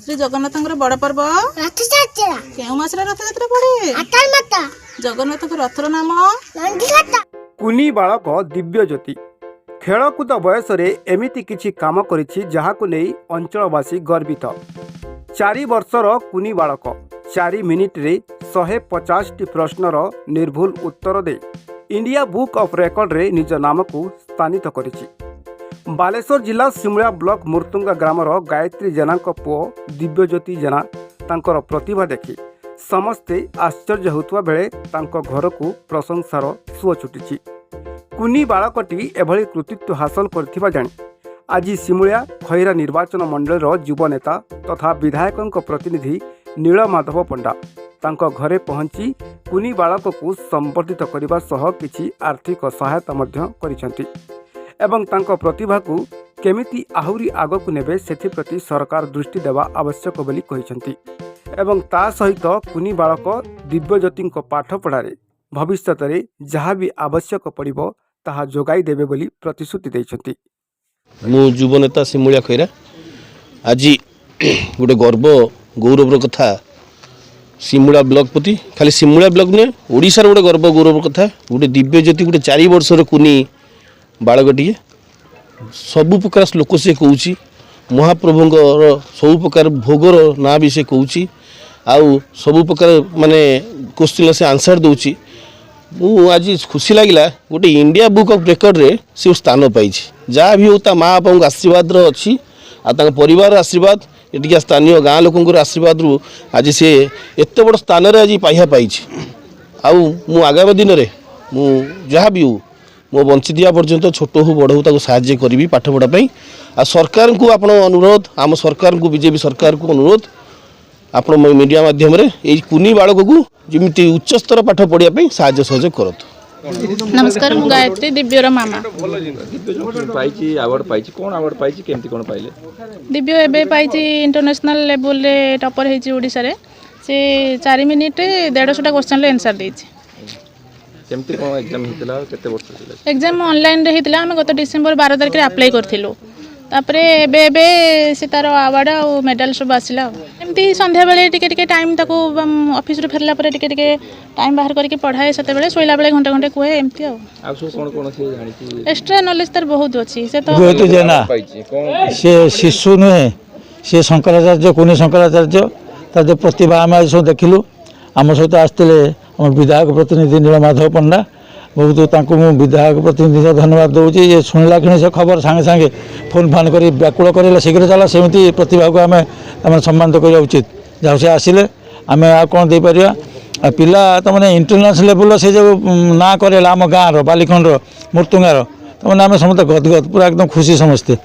श्री जगन्नाथ बड़ पर्व रथयात्रा केउ मासरे रथयात्रा पड़े आषाढ़ माता जगन्नाथ रथर नाम नंदीघाटा कुनी बालक दिव्य ज्योति खेलकूद बयस एमिति किछि काम करिछि जहाकु नेई अंचलवासी गर्वित 4 वर्षर कुनी बालक 4 मिनिट रे 150 प्रश्नर निर्भुल उत्तर दे इंडिया बुक ऑफ रेकर्ड रे निज नाम को स्थानित करिछि। बालेश्वर जिला सिमुला ब्लॉक मुर्तुंगा ग्रामर गायत्री जेनाक पुओ दिव्य ज्योति जेना तांकर प्रतिभा देखि समस्ते आश्चर्य होउतबा बेले तांको घर को प्रशंसार सुओ छुटिछि। कुनी बालकटी एभली कृतित्व हासिल करथिबा जानि आज सिमुलिया खैरा निर्वाचन मंडल युव नेता तथा विधायकों प्रतिनिधि नीलमाधव पंडा तांको घरे पहुंची कुनी बालक को संबर्धित करने सह किछि आर्थिक सहायता मध्य करिसेंति एवं तांको प्रतिभा को केमिति आहुरी आगकु नेबे सेथिप्रति सरकार दृष्टि देवा आवश्यक बोली कहिसेंति एवं ता सहित कुनी बालक दिव्य ज्योति पाठ पढ़ारे भविष्यत रे जहाँ भी आवश्यक पड़िबो ताहा जोगाई देबे बोली प्रतिश्रुति दैछंति। मु युव नेता सिमुलिया खैरा आज गोटे गर्व गौरवर कथा सिमुला ब्लॉक प्रति खाली सिमुला ब्लॉक नुहे ओडिशार गोटे गर्व गौरव कथा गोटे दिव्य ज्योति गोटे 4 वर्षर कुनी बालकटिए सबु प्रकार श्लोक से कहूँ महाप्रभुंर सब प्रकार भोगर ना भी से कहूँ आउ सबु प्रकार माने क्वेश्चन से आंसर दूची मु आज खुशी लगिला गोटे इंडिया बुक ऑफ रेकर्ड रे से स्थान पाई जहाँ भी होता माँ बापा आशीर्वाद अच्छी आ परिवार आशीर्वाद एटिका स्थानीय गाँ लोक आशीर्वाद रु आज से एत बड़ स्थान आज पाई आउ मु आगामी दिन में मु जहाँ भी हो मो बंची दिया पर्यंत छोट हो बड़ हो ताको साहाय्य करी पाठ पढ़ाई आ सरकार को आपण अनुरोध आम सरकार को बीजेपी सरकार को अनुरोध आपण मीडिया माध्यम रे एई कुनी बालक को जमिति उच्च स्तर पाठ पढ़िया पे साहाय्य सहयोग करत। नमस्कार मु गायत्री दिव्यर मामा पाइछि अवार्ड पाइछि कोन अवार्ड पाइछि केमति कोन पाइले दिव्य एबे पाइछि इंटरनेशनल लेवल रे टॉपर हेछि ओडिसा रे से 4 मिनिट 150 टा क्वेश्चन ले आंसर देछि। केमति कोन एग्जाम हितला केते वर्ष हितला एग्जाम ऑनलाइन रे हितला हम गत डिसेंबर 12 तारिख रे अप्लाई करथिलु तापरे एबे से तार अवार्ड और मेडल सब आसिला एमती संध्या बेले टिके टिके टाइम ताको ऑफिस रे फेरला परे टिके टिके टाइम बाहर करके पढ़ाए सते बेले सोइला बेले घंटे घंटे कुए एमती आ सो कोन कोन से जानि छी एक्स्ट्रा नॉलेज तार बहुत अछि से तो ज्योति जेना पाइछि कोन से शिशु नुहे से शंकराचार्य कुनी शंकराचार्य तार जो प्रतिभा आम आज सब देखिलु आम सहित आसते आम विधायक प्रतिनिधि नीलमाधव पंडा बहुत विधायक प्रतिनिधि धन्यवाद दूसरी ये शुणला कि से खबर सांगे सांगे फोन फान कर व्याकुल कर शीघ्र चला सेमती प्रतिभा को आम सम्मानित करवा उचित जहाँ से आसिले आम आ कौन दे पार पिला तमें इंटरनेशनल लेवल से जो ना करे आम गाँव बालिखंड मुर्तुंगार तमें आम समस्त गदगद पूरा एकदम खुशी समस्ते।